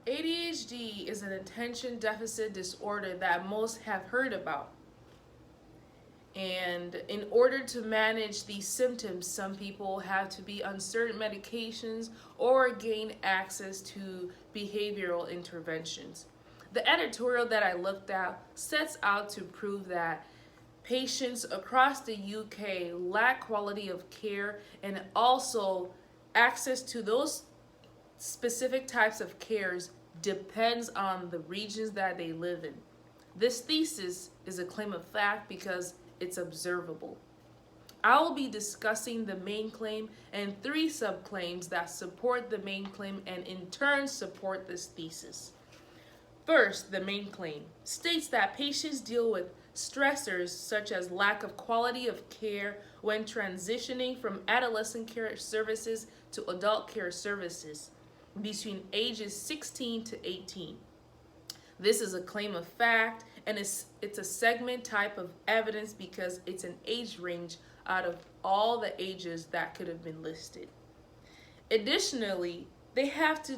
ADHD is an attention deficit disorder that most have heard about. And in order to manage these symptoms, some people have to be on certain medications or gain access to behavioral interventions. The editorial that I looked at sets out to prove that patients across the UK lack quality of care and also access to those specific types of cares depends on the regions that they live in. This thesis is a claim of fact because it's observable. I will be discussing the main claim and three subclaims that support the main claim and in turn support this thesis. First, the main claim states that patients deal with stressors such as lack of quality of care when transitioning from adolescent care services to adult care services between ages 16 to 18. This is a claim of fact and it's a segment type of evidence because it's an age range out of all the ages that could have been listed. Additionally, they have to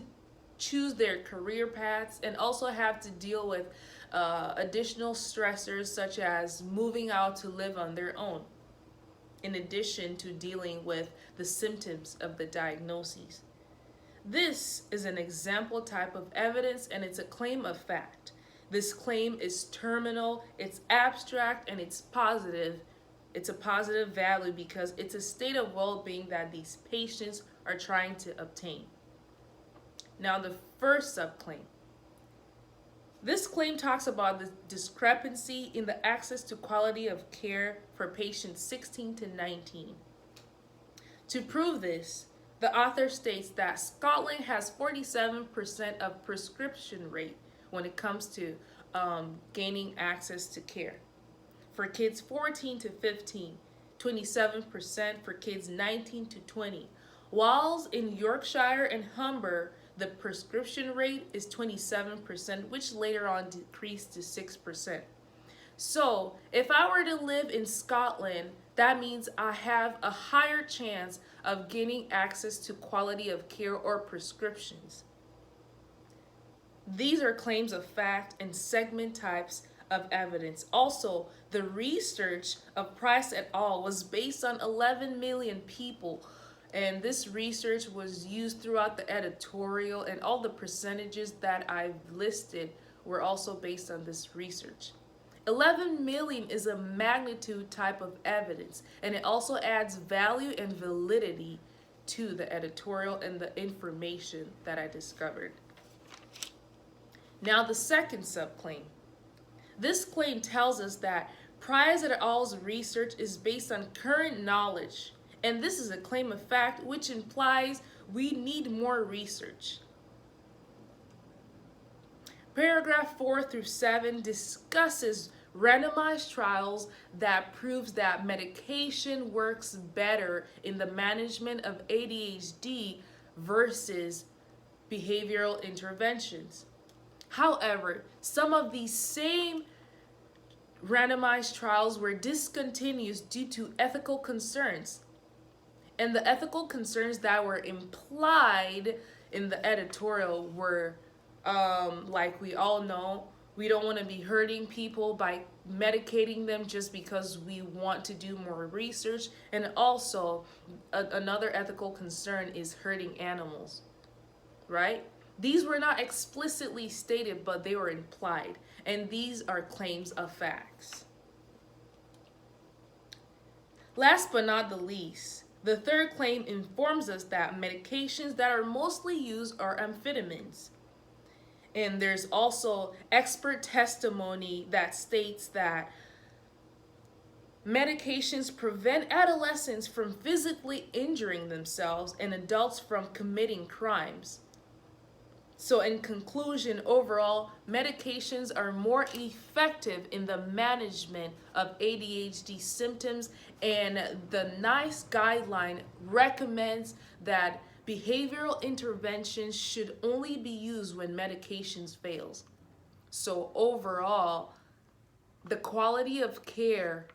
choose their career paths and also have to deal with additional stressors such as moving out to live on their own, in addition to dealing with the symptoms of the diagnoses. This is an example type of evidence and it's a claim of fact. This claim is terminal, it's abstract, and it's positive. It's a positive value because it's a state of well-being that these patients are trying to obtain. Now, the first subclaim. This claim talks about the discrepancy in the access to quality of care for patients 16 to 19. To prove this, the author states that Scotland has 47% of prescription rate when it comes to gaining access to care. For kids 14 to 15, 27% for kids 19 to 20. Whilst in Yorkshire and Humber, the prescription rate is 27%, which later on decreased to 6%. So, if I were to live in Scotland, that means I have a higher chance of gaining access to quality of care or prescriptions. These are claims of fact and segment types of evidence. Also, the research of Price et al. Was based on 11 million people, and this research was used throughout the editorial, and all the percentages that I've listed were also based on this research. 11 million is a magnitude type of evidence, and it also adds value and validity to the editorial and the information that I discovered. Now, the second subclaim. This claim tells us that Price et al.'s research is based on current knowledge, and this is a claim of fact, which implies we need more research. Paragraph 4 through 7 discusses randomized trials that proves that medication works better in the management of ADHD versus behavioral interventions. However, some of these same randomized trials were discontinued due to ethical concerns. And the ethical concerns that were implied in the editorial were, like we all know, we don't want to be hurting people by medicating them just because we want to do more research. And also, another ethical concern is hurting animals, right? These were not explicitly stated, but they were implied. And these are claims of facts. Last but not the least, the third claim informs us that medications that are mostly used are amphetamines. And there's also expert testimony that states that medications prevent adolescents from physically injuring themselves and adults from committing crimes. So in conclusion, overall, medications are more effective in the management of ADHD symptoms, and the NICE guideline recommends that behavioral interventions should only be used when medications fails. So overall, the quality of care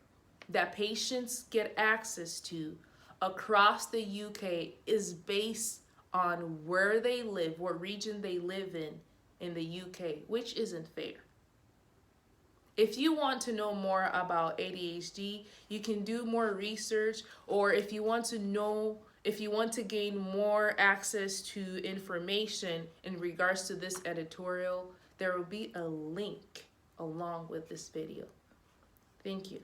that patients get access to across the UK is based on where they live, what region they live in, in the UK, which isn't fair. If you want to know more about ADHD, you can do more research, or if you want to gain more access to information in regards to this editorial, there will be a link along with this video. Thank you.